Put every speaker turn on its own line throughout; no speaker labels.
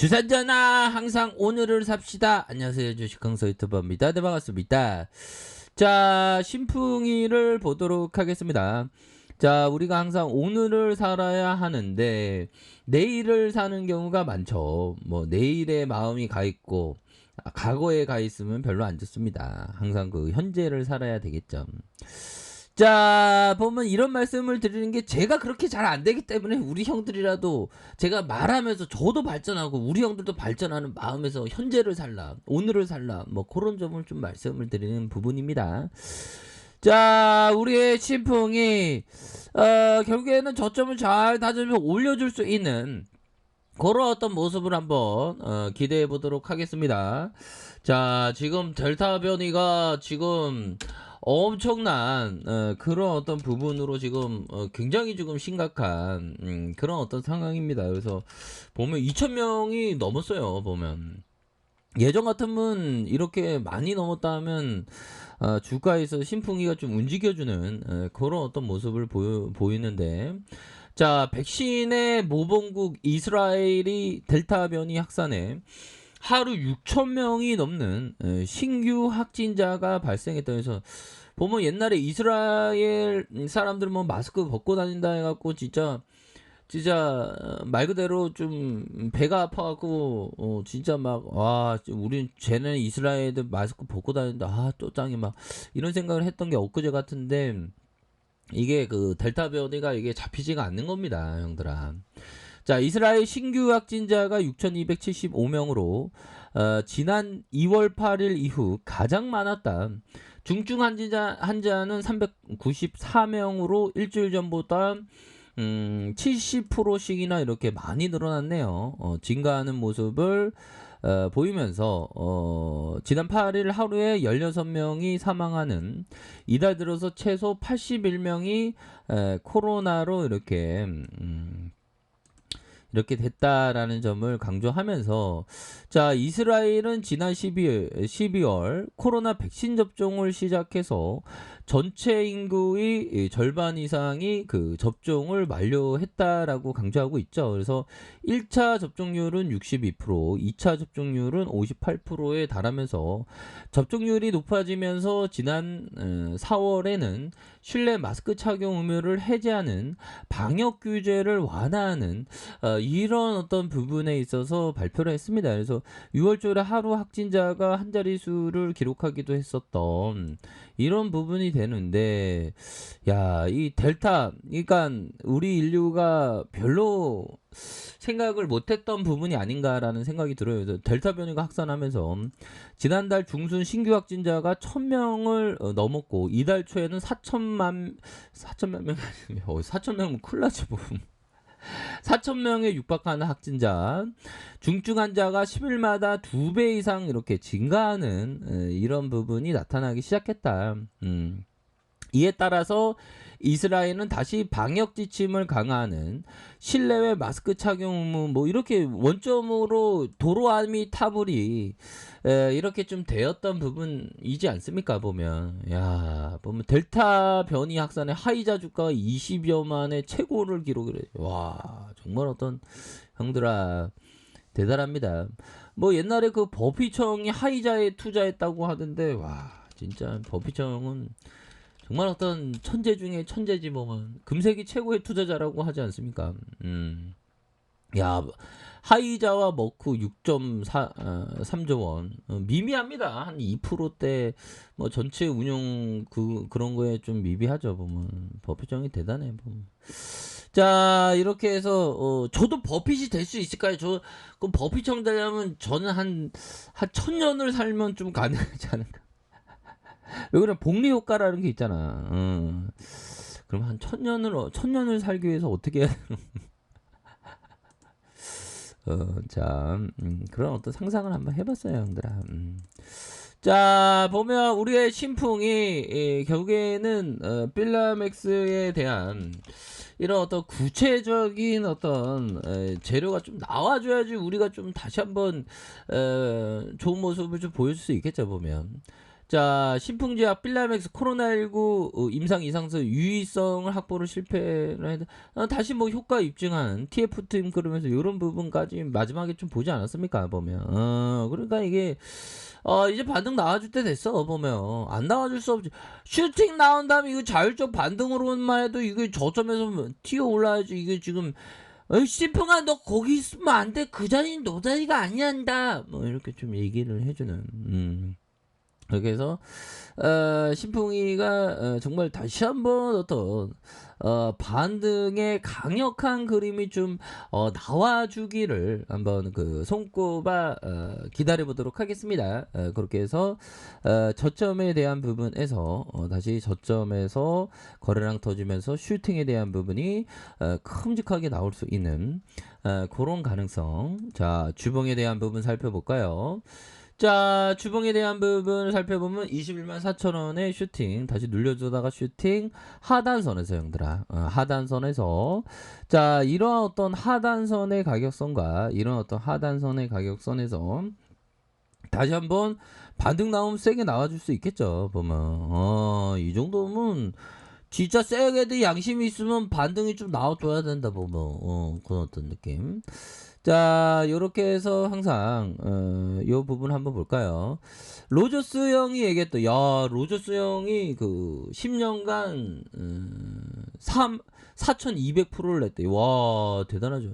주산전화 항상 오늘을 삽시다. 안녕하세요, 주식강서 유튜버입니다. 네, 반갑습니다. 자, 신풍이를 보도록 하겠습니다. 자, 우리가 항상 오늘을 살아야 하는데 내일을 사는 경우가 많죠. 뭐 내일에 마음이 가 있고 과거에 가 있으면 별로 안 좋습니다. 항상 그 현재를 살아야 되겠죠. 자, 보면 이런 말씀을 드리는 게 제가 그렇게 잘 안 되기 때문에 우리 형들이라도 제가 말하면서 저도 발전하고 우리 형들도 발전하는 마음에서 현재를 살라, 오늘을 살라, 뭐 그런 점을 좀 말씀을 드리는 부분입니다. 자, 우리의 신풍이 결국에는 저점을 잘 다지면서 올려줄 수 있는 그런 어떤 모습을 한번 기대해 보도록 하겠습니다. 자, 지금 델타 변이가 지금 엄청난 그런 어떤 부분으로 지금 굉장히 지금 심각한 그런 어떤 상황입니다. 그래서 보면 2,000명이 넘었어요. 보면 예전 같으면 이렇게 많이 넘었다 하면 주가에서 신풍기가 좀 움직여주는 그런 어떤 모습을 보이는데, 자, 백신의 모범국 이스라엘이 델타 변이 확산에 하루 6,000명이 넘는 신규 확진자가 발생했다 해서, 보면 옛날에 이스라엘 사람들 뭐 마스크 벗고 다닌다 해갖고 진짜 말 그대로 좀 배가 아파갖고 진짜 막 와, 우린 쟤는 이스라엘들 마스크 벗고 다닌다, 또 짱이 막 이런 생각을 했던 게 엊그제 같은데, 이게 그 델타 변이가 이게 잡히지가 않는 겁니다, 형들아. 자, 이스라엘 신규 확진자가 6,275명으로 지난 2월 8일 이후 가장 많았다. 중증 환자는 394명으로 일주일 전보다 70%씩이나 이렇게 많이 늘어났네요. 증가하는 모습을 보이면서 지난 8일 하루에 16명이 사망하는, 이달 들어서 최소 81명이 코로나로 이렇게 됐다라는 점을 강조하면서, 자, 이스라엘은 지난 12월 코로나 백신 접종을 시작해서 전체 인구의 절반 이상이 그 접종을 완료했다라고 강조하고 있죠. 그래서 1차 접종률은 62%, 2차 접종률은 58%에 달하면서 접종률이 높아지면서 지난 4월에는 실내 마스크 착용 의무를 해제하는 방역 규제를 완화하는 이런 어떤 부분에 있어서 발표를 했습니다. 그래서 6월 초에 하루 확진자가 한 자릿수를 기록하기도 했었던 이런 부분이 되는데, 야, 이 델타, 그러니까 우리 인류가 별로 생각을 못했던 부분이 아닌가라는 생각이 들어요. 그래서 델타 변이가 확산하면서 지난달 중순 신규 확진자가 1,000명을 넘었고, 이달 초에는 4천만 명, 4천명은 큰일 나지 뭐. 4,000명에 육박하는 확진자, 중증 환자가 10일마다 2배 이상 이렇게 증가하는 이런 부분이 나타나기 시작했다. 이에 따라서 이스라엘은 다시 방역 지침을 강화하는 실내외 마스크 착용 의무, 뭐 이렇게 원점으로 도로아미 타불이 이렇게 좀 되었던 부분이지 않습니까? 보면, 야, 보면 델타 변이 확산에 화이자 주가가 20여만의 최고를 기록을 해요. 와, 정말 어떤 형들아 대단합니다. 뭐 옛날에 그 버피청이 화이자에 투자했다고 하던데, 와, 진짜 버피청은 정말 어떤 천재 중에 천재지. 보면 금색이 최고의 투자자라고 하지 않습니까? 야, 하이자와 머크 6.3조 원, 미미합니다. 한 2%대 뭐 전체 운용 그런 거에 좀 미비하죠. 보면 버핏정이 대단해. 보면. 자, 이렇게 해서 저도 버핏이 될 수 있을까요? 그럼 버핏청 되려면 저는 한 1,000년을 살면 좀 가능하지 않을까? 왜 그래? 복리 효과라는 게 있잖아. 그럼 한 1,000년을 살기 위해서 어떻게 해야 되나? 자, 그런 어떤 상상을 한번 해봤어요, 형들아. 자, 보면 우리의 신풍이 결국에는 필라맥스에 대한 이런 어떤 구체적인 어떤 재료가 좀 나와줘야지 우리가 좀 다시 한번 좋은 모습을 좀 보여줄 수 있겠죠. 보면 자, 신풍제약 필라맥스 코로나19 임상 이상서 유의성을 확보를 실패를 해도 다시 뭐 효과 입증하는 TF 팀 그러면서 요런 부분까지 마지막에 좀 보지 않았습니까? 보면. 그러니까 이게 이제 반등 나와줄 때 됐어. 보면. 안 나와줄 수 없지. 슈팅 나온 다음에 이거 자율적 반등으로만 해도 이게 저점에서 튀어 올라야지. 이게 지금 신풍아 너 거기 있으면 안 돼. 그 자리는 너 자리가 아니란다. 뭐 이렇게 좀 얘기를 해주는. 그렇게 해서 신풍이가 정말 다시 한번 어떤 반등의 강력한 그림이 좀 나와주기를 한번 그 손꼽아 기다려 보도록 하겠습니다. 그렇게 해서 저점에 대한 부분에서 다시 저점에서 거래량 터지면서 슈팅에 대한 부분이 큼직하게 나올 수 있는 그런 가능성. 자, 주봉에 대한 부분 살펴볼까요? 자, 주봉에 대한 부분을 살펴보면 21만 4천원의 슈팅 다시 눌려주다가 슈팅 하단선에서 형들아 하단선에서 자 이러한 어떤 하단선의 가격선과 이런 어떤 하단선의 가격선에서 다시 한번 반등 나오면 세게 나와줄 수 있겠죠. 보면 이 정도면 진짜 세게도 양심이 있으면 반등이 좀 나와줘야 된다. 보면 그런 어떤 느낌. 자, 요렇게 해서 항상 요 부분 한번 볼까요? 로저스 형이 얘기했던 로저스 형이 그 10년간 4200%를 냈대. 와, 대단하죠.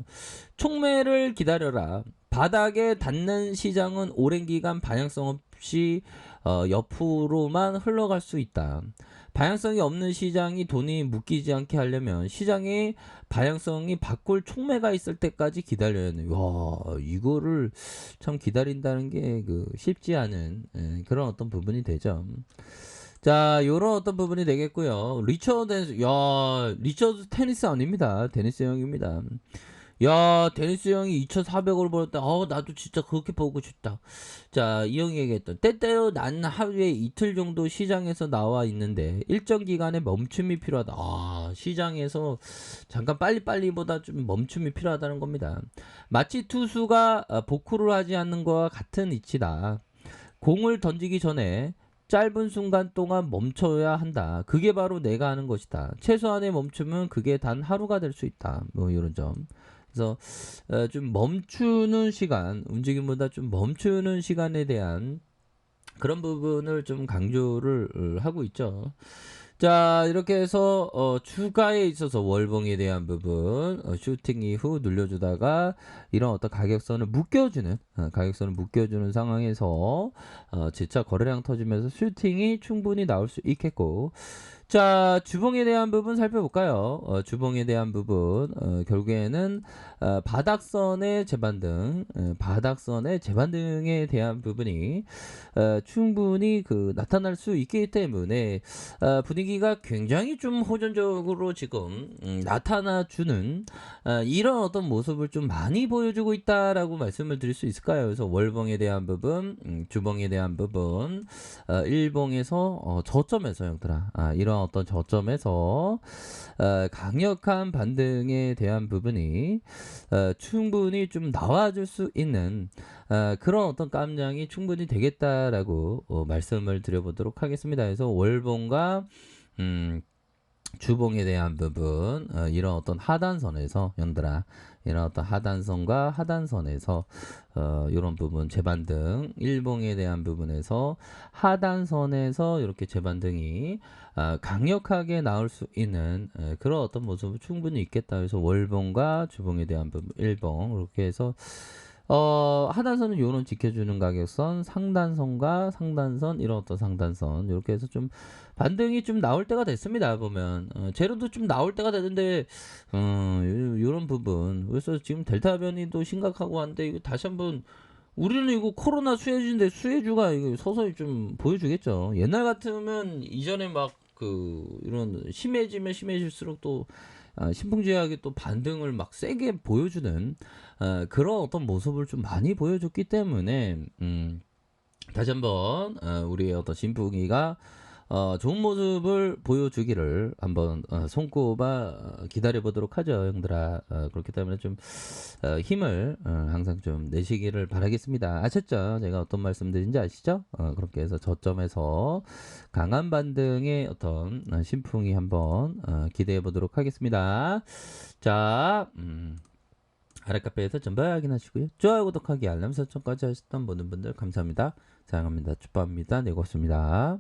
촉매를 기다려라. 바닥에 닿는 시장은 오랜 기간 방향성 없이 옆으로만 흘러갈 수 있다. 방향성이 없는 시장이 돈이 묶이지 않게 하려면 시장의 방향성이 바꿀 촉매가 있을 때까지 기다려야 하는. 와, 이거를 참 기다린다는 게 쉽지 않은 그런 어떤 부분이 되죠. 자, 요런 어떤 부분이 되겠고요. 리처드 테니스 아닙니다. 데니스 형입니다. 야, 데니스 형이 2,400을 벌었다. 나도 진짜 그렇게 보고 싶다. 자, 이 형이 얘기했던 때때로 난 하루에 이틀 정도 시장에서 나와 있는데 일정 기간에 멈춤이 필요하다. 시장에서 잠깐 빨리빨리보다 좀 멈춤이 필요하다는 겁니다. 마치 투수가 복구를 하지 않는 것과 같은 이치다. 공을 던지기 전에 짧은 순간 동안 멈춰야 한다. 그게 바로 내가 하는 것이다. 최소한의 멈춤은 그게 단 하루가 될 수 있다. 뭐 이런 점. 그래서 좀 멈추는 시간, 움직임보다 좀 멈추는 시간에 대한 그런 부분을 좀 강조를 하고 있죠. 자, 이렇게 해서 추가에 있어서 월봉에 대한 부분 슈팅 이후 눌려주다가 이런 어떤 가격선을 묶여주는 상황에서 재차 거래량 터지면서 슈팅이 충분히 나올 수 있겠고, 자, 주봉에 대한 부분 살펴볼까요? 주봉에 대한 부분 결국에는 바닥선의 재반등에 대한 부분이 충분히 나타날 수 있기 때문에 분위기가 굉장히 좀 호전적으로 지금 나타나주는 이런 어떤 모습을 좀 많이 보여주고 있다라고 말씀을 드릴 수 있을까요? 그래서 월봉에 대한 부분, 주봉에 대한 부분, 일봉에서 저점에서 형들아 이런 어떤 저점에서 강력한 반등에 대한 부분이 충분히 좀 나와줄 수 있는 그런 어떤 깜냥이 충분히 되겠다라고 말씀을 드려보도록 하겠습니다. 그래서 월봉과 주봉에 대한 부분 이런 어떤 하단선에서 형들아 이런 어떤 하단선과 하단선에서 이런 부분 재반등 일봉에 대한 부분에서 하단선에서 이렇게 재반등이 강력하게 나올 수 있는 그런 어떤 모습이 충분히 있겠다. 그래서 월봉과 주봉에 대한 부분 일봉 이렇게 해서 하단선은 요런 지켜주는 가격선, 상단선과 상단선, 이런 어떤 상단선, 이렇게 해서 좀 반등이 좀 나올 때가 됐습니다. 보면, 재료도 좀 나올 때가 됐는데, 요런 부분. 그래서 지금 델타 변이도 심각하고 한데, 이거 다시 한번, 우리는 이거 코로나 수혜주인데 수혜주가 이거 서서히 좀 보여주겠죠. 옛날 같으면 이전에 막 이런 심해지면 심해질수록 또, 신풍제약이 또 반등을 막 세게 보여주는 그런 어떤 모습을 좀 많이 보여줬기 때문에 다시 한번 우리의 어떤 신풍이가 좋은 모습을 보여주기를 한번 손꼽아 기다려 보도록 하죠, 형들아. 그렇기 때문에 좀 힘을 항상 좀 내시기를 바라겠습니다. 아셨죠? 제가 어떤 말씀드린지 아시죠? 그렇게 해서 저점에서 강한 반등의 어떤 신풍이 한번 기대해 보도록 하겠습니다. 자, 아래 카페에서 전부 확인하시고요. 좋아요, 구독하기, 알람 설정까지 하셨던 모든 분들 감사합니다. 사랑합니다. 축복합니다. 네, 고맙습니다.